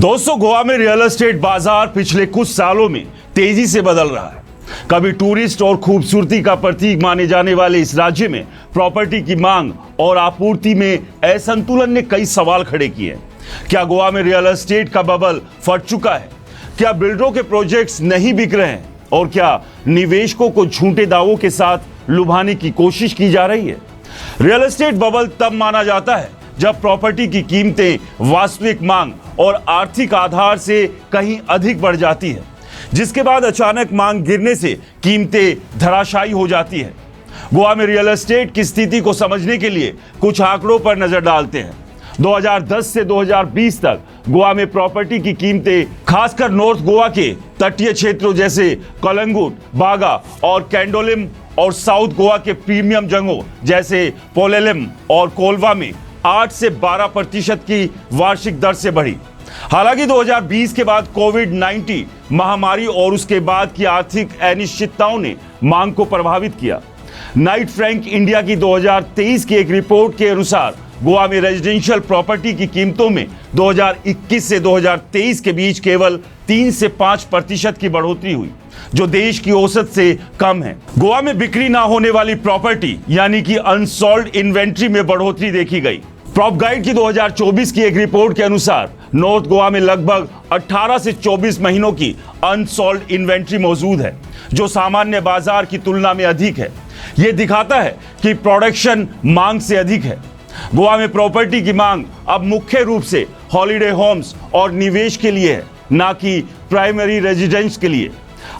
दोस्तों, गोवा में real estate बाजार पिछले कुछ सालों में तेजी से बदल रहा है। कभी टूरिस्ट और खूबसूरती का प्रतीक माने जाने वाले इस राज्य में प्रॉपर्टी की मांग और आपूर्ति में असंतुलन ने कई सवाल खड़े किए। क्या गोवा में रियल एस्टेट का बबल फट चुका है? क्या बिल्डरों के प्रोजेक्ट्स नहीं बिक रहे हैं? और क्या निवेशकों को झूठे दावों के साथ लुभाने की कोशिश की जा रही है? रियल एस्टेट बबल तब माना जाता है जब प्रॉपर्टी की कीमतें वास्तविक मांग और आर्थिक आधार से कहीं अधिक बढ़ जाती है, जिसके बाद अचानक मांग गिरने से कीमतें धराशायी हो जाती है। गोवा में रियल एस्टेट की स्थिति को समझने के लिए कुछ आंकड़ों पर नजर डालते हैं। 2010 से 2020 तक गोवा में प्रॉपर्टी की कीमतें खासकर नॉर्थ गोवा के तटीय क्षेत्रों जैसे कलंगुट, बागा और कैंडोलिम और साउथ गोवा के प्रीमियम जगहों जैसे पोलेलम और कोलवा में 8 से 12% की वार्षिक दर से बढ़ी। हालांकि 2020 के बाद कोविड-19 महामारी और उसके बाद की आर्थिक अनिश्चितताओं ने मांग को प्रभावित किया। नाइट फ्रैंक इंडिया की 2023 की एक रिपोर्ट के अनुसार गोवा में रेजिडेंशियल प्रॉपर्टी की कीमतों में 2021 से 2023 के बीच केवल 3 से 5% की बढ़ोतरी हुई, जो देश की औसत से कम है। गोवा में बिक्री ना होने वाली प्रॉपर्टी यानी कि अनसोल्ड इन्वेंट्री में बढ़ोतरी देखी गई। प्रॉप गाइड की 2024 की एक रिपोर्ट के अनुसार नॉर्थ गोवा में लगभग 18 से 24 महीनों की अनसोल्ड इन्वेंट्री मौजूद है, जो सामान्य बाजार की तुलना में अधिक है। यह दिखाता है कि प्रोडक्शन मांग से अधिक है। गोवा में प्रॉपर्टी की मांग अब मुख्य रूप से हॉलिडे होम्स और निवेश के लिए है, ना कि प्राइमरी रेजिडेंस के लिए।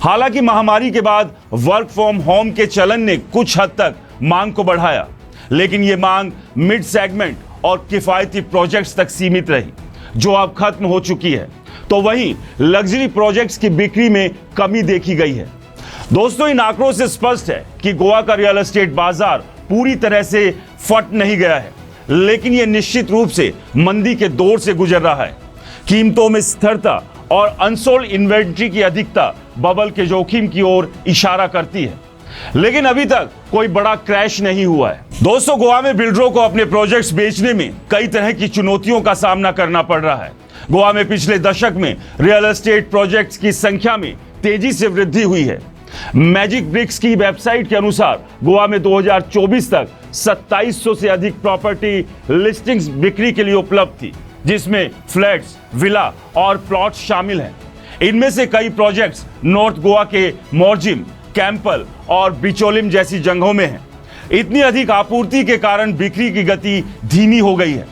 हालांकि महामारी के बाद वर्क फ्रॉम होम के चलन ने कुछ हद तक मांग को बढ़ाया, लेकिन यह मांग मिड सेगमेंट और किफायती प्रोजेक्ट्स तक सीमित रही, जो अब खत्म हो चुकी है। तो वहीं लग्जरी प्रोजेक्ट्स की बिक्री में कमी देखी गई है। दोस्तों, इन आंकड़ों से स्पष्ट है कि गोवा का रियल एस्टेट बाजार पूरी तरह से फट नहीं गया है, लेकिन यह निश्चित रूप से मंदी के दौर से गुजर रहा है। कीमतों में स्थिरता और अनसोल्ड इन्वेंट्री की अधिकता बबल के जोखिम की ओर इशारा करती है, लेकिन अभी तक कोई बड़ा क्रैश नहीं हुआ है। दोस्तों, गोवा में बिल्डरों को अपने प्रोजेक्ट्स बेचने में कई तरह की चुनौतियों का सामना करना पड़ रहा है। गोवा में पिछले दशक में रियल एस्टेट प्रोजेक्ट्स की संख्या में तेजी से वृद्धि हुई है। मैजिक ब्रिक्स की वेबसाइट के अनुसार गोवा में 2024 तक 2700 से अधिक प्रॉपर्टी लिस्टिंग्स बिक्री के लिए उपलब्ध थी, जिसमें फ्लैट्स, विला और प्लॉट्स शामिल हैं। इनमें से कई प्रोजेक्ट्स नॉर्थ गोवा के मोरजिम, कैंपल और बिचोलिम जैसी जगहों में हैं। इतनी अधिक आपूर्ति के कारण बिक्री की गति धीमी हो गई है।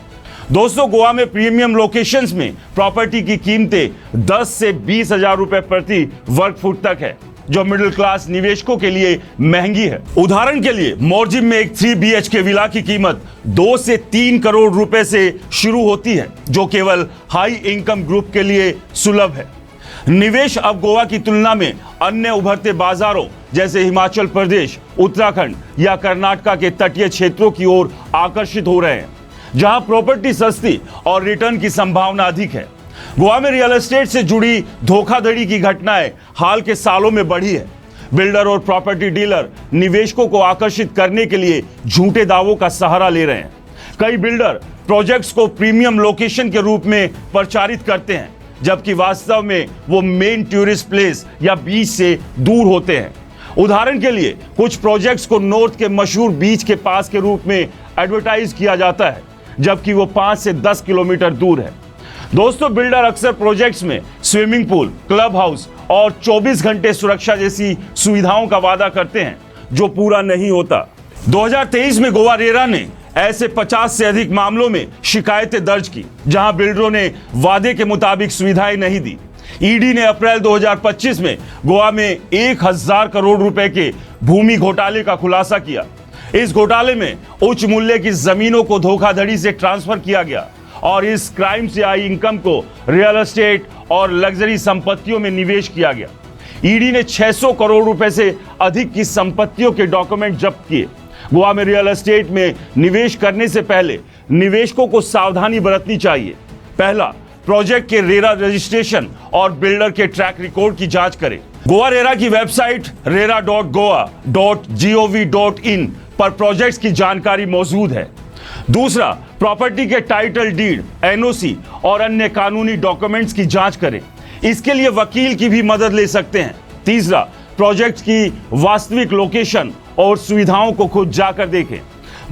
दोस्तों, गोवा में प्रीमियम लोकेशंस में प्रॉपर्टी की कीमतें 10 से 20 हजार रुपए प्रति वर्ग फुट तक है, जो मिडिल क्लास निवेशकों के लिए महंगी है। उदाहरण के लिए मोरजिम में एक 3 BHK विला की कीमत 2 से 3 करोड़ रुपए से शुरू होती है, जो केवल हाई इनकम ग्रुप के लिए सुलभ है। निवेश अब गोवा की तुलना में अन्य उभरते बाजारों जैसे हिमाचल प्रदेश, उत्तराखंड या कर्नाटक के तटीय क्षेत्रों की ओर आकर्षित हो रहे हैं, जहां प्रॉपर्टी सस्ती और रिटर्न की संभावना अधिक है। गोवा में रियल एस्टेट से जुड़ी धोखाधड़ी की घटनाएं हाल के सालों में बढ़ी है। बिल्डर और प्रॉपर्टी डीलर निवेशकों को आकर्षित करने के लिए झूठे दावों का सहारा ले रहे हैं। कई बिल्डर प्रोजेक्ट्स को प्रीमियम लोकेशन के रूप में प्रचारित करते हैं, जबकि वास्तव में वो मेन टूरिस्ट प्लेस या बीच से दूर होते हैं। उदाहरण के लिए कुछ प्रोजेक्ट्स को नॉर्थ के मशहूर बीच के पास के रूप में एडवर्टाइज किया जाता है, जबकि वो 5 से 10 किलोमीटर दूर है। दोस्तों, बिल्डर अक्सर प्रोजेक्ट्स में स्विमिंग पूल, क्लब हाउस और 24 घंटे सुरक्षा जैसी सुविधाओं का वादा करते हैं, जो पूरा नहीं होता। 2023 में गोवा रेरा ने ऐसे 50 से अधिक मामलों में शिकायतें दर्ज की, जहां बिल्डरों ने वादे के मुताबिक सुविधाएं नहीं दी। ईडी ने अप्रैल 2025 में गोवा में 1000 करोड़ रुपए के भूमि घोटाले का खुलासा किया। इस घोटाले में उच्च मूल्य की जमीनों को धोखाधड़ी से ट्रांसफर किया गया और इस क्राइम से आई इनकम को रियल एस्टेट और लग्जरी संपत्तियों में निवेश किया गया। ईडी ने 600 करोड़ रुपए से अधिक की संपत्तियों के डॉक्यूमेंट जब्त किए। गोवा में रियल एस्टेट में निवेश करने से पहले निवेशकों को सावधानी बरतनी चाहिए। पहला, प्रोजेक्ट के रेरा रजिस्ट्रेशन और बिल्डर के ट्रैक रिकॉर्ड की जांच करें। गोवा रेरा की वेबसाइट rera.goa.gov.in पर प्रोजेक्ट्स की जानकारी मौजूद है। दूसरा, प्रॉपर्टी के टाइटल डीड, एनओसी और अन्य कानूनी डॉक्यूमेंट्स की जांच करें। इसके लिए वकील की भी मदद ले सकते हैं। तीसरा, प्रोजेक्ट की वास्तविक लोकेशन और सुविधाओं को खुद जाकर देखें।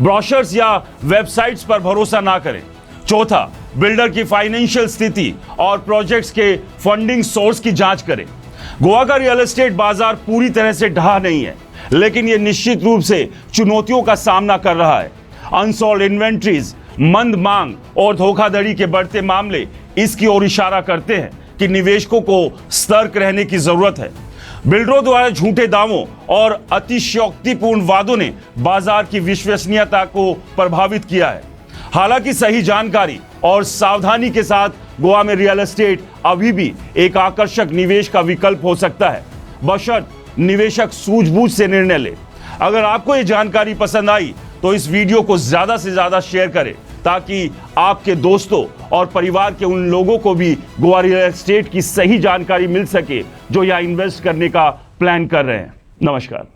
ब्रोशर्स या वेबसाइट्स पर भरोसा ना करें। चौथा, बिल्डर की फाइनेंशियल स्थिति और प्रोजेक्ट्स के फंडिंग सोर्स की जांच करें। गोवा का रियल एस्टेट बाजार पूरी तरह से ढहा नहीं है, लेकिन यह निश्चित रूप से चुनौतियों का सामना कर रहा है। अनसॉल्ड इन्वेंट्रीज, मंद मांग और धोखाधड़ी के बढ़ते मामले इसकी ओर इशारा करते हैं कि निवेशकों को सतर्क रहने की जरूरत है। बिल्डरों द्वारा झूठे दावों और अतिशयोक्तिपूर्ण वादों ने बाजार की विश्वसनीयता को प्रभावित किया है। हालांकि सही जानकारी और सावधानी के साथ गोवा में रियल एस्टेट अभी भी एक आकर्षक निवेश का विकल्प हो सकता है, बशर्ते निवेशक सूझबूझ से निर्णय ले। अगर आपको यह जानकारी पसंद आई तो इस वीडियो को ज्यादा से ज्यादा शेयर करें, ताकि आपके दोस्तों और परिवार के उन लोगों को भी गोवा रियल एस्टेट की सही जानकारी मिल सके जो यहाँ इन्वेस्ट करने का प्लान कर रहे हैं। नमस्कार।